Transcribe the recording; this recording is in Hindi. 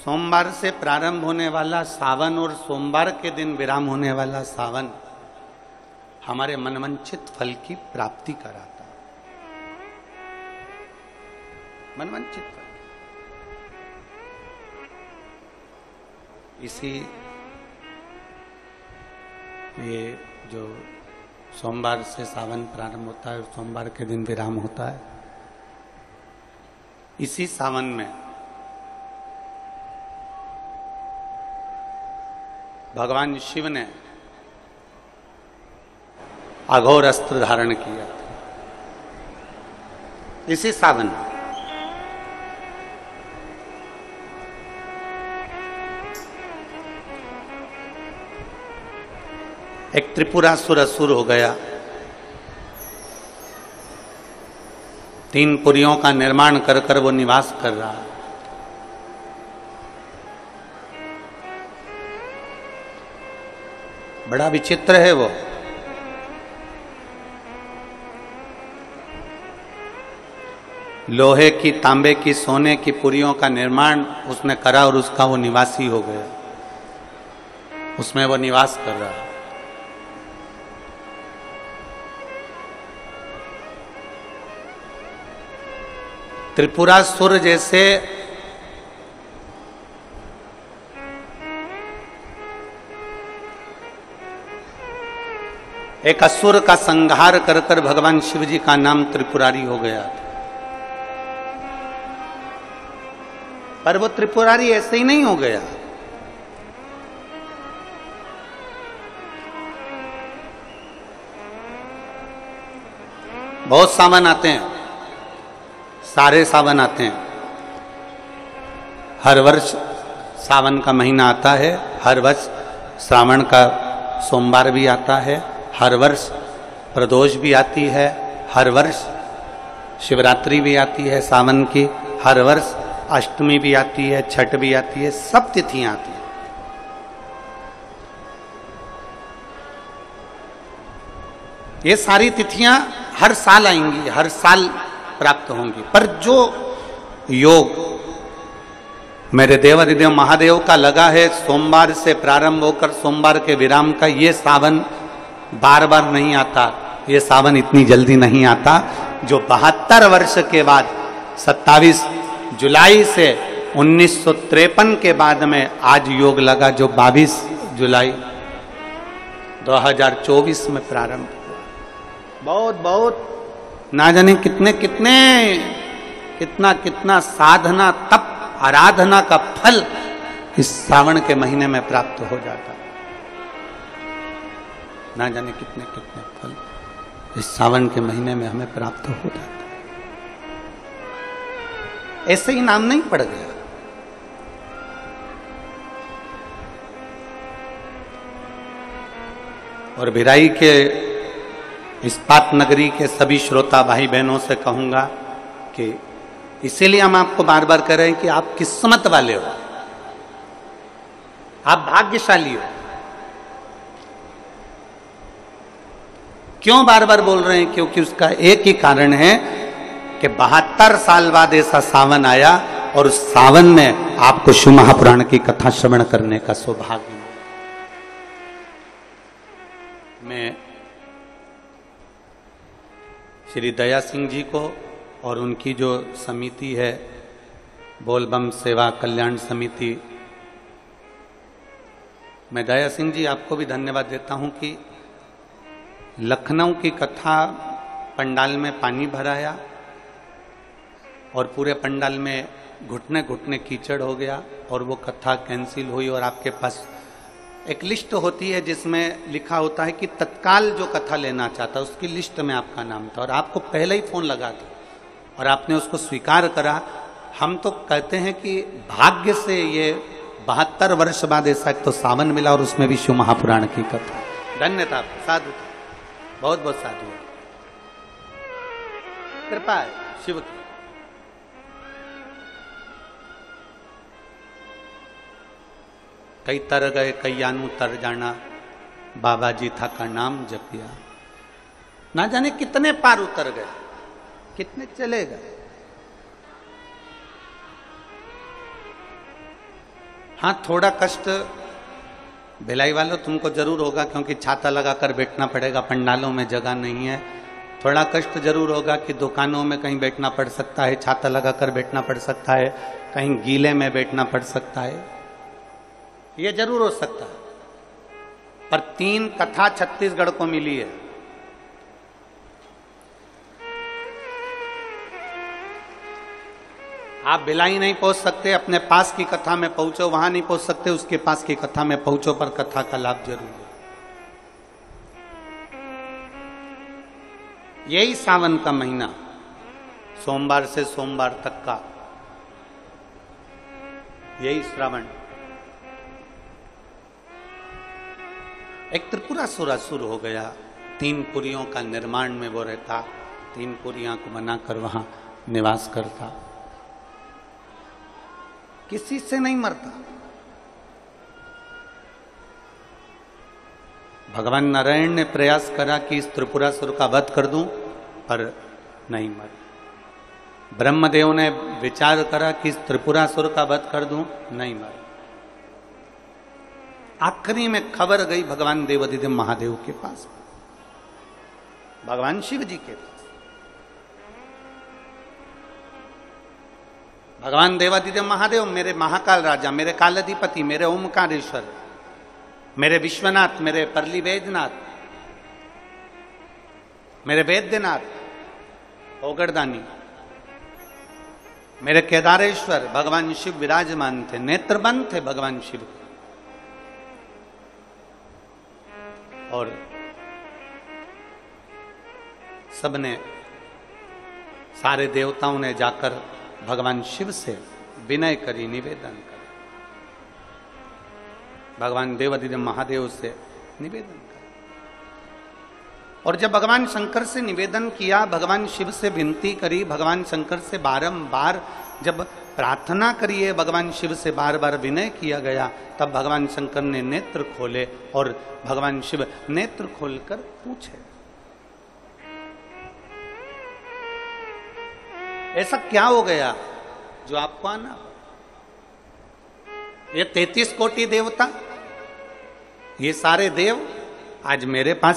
सोमवार से प्रारंभ होने वाला सावन और सोमवार के दिन विराम होने वाला सावन हमारे मनवांछित फल की प्राप्ति कराता है। मनवांछित फल। इसी ये जो सोमवार से सावन प्रारंभ होता है और सोमवार के दिन विराम होता है, इसी सावन में भगवान शिव ने अघोर अस्त्र धारण किया था। इसी सावन में एक त्रिपुरासुर असुर हो गया। 3 पुरियों का निर्माण कर कर वो निवास कर रहा है। बड़ा विचित्र है वो। लोहे की, तांबे की, सोने की पुरियों का निर्माण उसने करा और उसका वो निवासी हो गया। उसमें वो निवास कर रहा है। त्रिपुरासुर जैसे एक असुर का संहार कर कर भगवान शिव जी का नाम त्रिपुरारी हो गया। पर वो त्रिपुरारी ऐसे ही नहीं हो गया। बहुत सावन आते हैं, सारे सावन आते हैं। हर वर्ष सावन का महीना आता है, हर वर्ष श्रावण का सोमवार भी आता है, हर वर्ष प्रदोष भी आती है, हर वर्ष शिवरात्रि भी आती है सावन की, हर वर्ष अष्टमी भी आती है, छठ भी आती है, सब तिथियां आती हैं। ये सारी तिथियां हर साल आएंगी, हर साल प्राप्त होंगी। पर जो योग मेरे देवाधिदेव महादेव का लगा है सोमवार से प्रारंभ होकर सोमवार के विराम का, ये सावन बार बार नहीं आता। ये सावन इतनी जल्दी नहीं आता। जो 72 वर्ष के बाद 27 जुलाई से 1953 के बाद में आज योग लगा, जो 22 जुलाई 2024 में प्रारंभ हुआ। बहुत बहुत ना जाने कितने कितने कितना कितना साधना, तप, आराधना का फल इस सावन के महीने में प्राप्त हो जाता। ना जाने कितने कितने फल इस सावन के महीने में हमें प्राप्त हो जाता। ऐसे ही नाम नहीं पड़ गया। और भिराई के इस्पात नगरी के सभी श्रोता भाई बहनों से कहूंगा कि इसीलिए हम आपको बार बार कह रहे हैं कि आप किस्मत वाले हो, आप भाग्यशाली हो। क्यों बार बार बोल रहे हैं? क्योंकि उसका एक ही कारण है कि 72 साल बाद ऐसा सावन आया और उस सावन में आपको शिव महापुराण की कथा श्रवण करने का सौभाग्य। मैं श्री दया सिंह जी को और उनकी जो समिति है बोलबम सेवा कल्याण समिति, मैं दया सिंह जी आपको भी धन्यवाद देता हूं कि लखनऊ की कथा पंडाल में पानी भराया और पूरे पंडाल में घुटने घुटने कीचड़ हो गया और वो कथा कैंसिल हुई। और आपके पास एक लिस्ट होती है जिसमें लिखा होता है कि तत्काल जो कथा लेना चाहता, उसकी लिस्ट में आपका नाम था और आपको पहले ही फोन लगा था और आपने उसको स्वीकार करा। हम तो कहते हैं कि भाग्य से ये 72 वर्ष बाद ऐसा तो सावन मिला और उसमें भी शिव महापुराण की कथा। धन्यवाद, साधु, बहुत बहुत साधु, कृपा है शिव की। कई तर गए कईयानु तर जाना, बाबा जी था का नाम जपिया। ना जाने कितने पार उतर गए, कितने चले गए। हाँ, थोड़ा कष्ट भिलाई वालों तुमको जरूर होगा, क्योंकि छाता लगाकर बैठना पड़ेगा, पंडालों में जगह नहीं है। थोड़ा कष्ट जरूर होगा कि दुकानों में कहीं बैठना पड़ सकता है, छाता लगाकर बैठना पड़ सकता है, कहीं गीले में बैठना पड़ सकता है, ये जरूर हो सकता है। पर 3 कथा छत्तीसगढ़ को मिली है। आप भिलाई नहीं पहुंच सकते, अपने पास की कथा में पहुंचो, वहां नहीं पहुंच सकते, उसके पास की कथा में पहुंचो, पर कथा का लाभ जरूर है। यही सावन का महीना, सोमवार से सोमवार तक का यही श्रावण, एक त्रिपुरासुर असुर हो गया, 3 पुरियों का निर्माण में वो रहता, 3 पुरियां को बनाकर वहां निवास करता, किसी से नहीं मरता। भगवान नारायण ने प्रयास करा कि इस त्रिपुरासुर का वध कर दूं, पर नहीं मर। ब्रह्मदेव ने विचार करा कि इस त्रिपुरासुर का वध कर दूं, नहीं मर। आखिरी में खबर गई भगवान देवाधिदेव महादेव के पास, भगवान शिव जी के पास। भगवान देवाधिदेव महादेव, मेरे महाकाल राजा, मेरे कालाधिपति, मेरे ओमकारेश्वर, मेरे विश्वनाथ, मेरे परली वैद्यनाथ, मेरे वैद्यनाथ, ओगरदानी, मेरे केदारेश्वर, भगवान शिव विराजमान थे, नेत्रबंद थे भगवान शिव। और सबने, सारे देवताओं ने जाकर भगवान शिव से विनय करी, निवेदन कर, भगवान देवाधिदेव महादेव से निवेदन कर। और जब भगवान शंकर से निवेदन किया, भगवान शिव से विनती करी, भगवान शंकर से बारंबार जब प्रार्थना करी है, भगवान शिव से बार बार विनय किया गया, तब भगवान शंकर ने नेत्र खोले और भगवान शिव नेत्र खोलकर पूछे, ऐसा क्या हो गया जो आपको आना? ये 33 कोटि देवता, ये सारे देव आज मेरे पास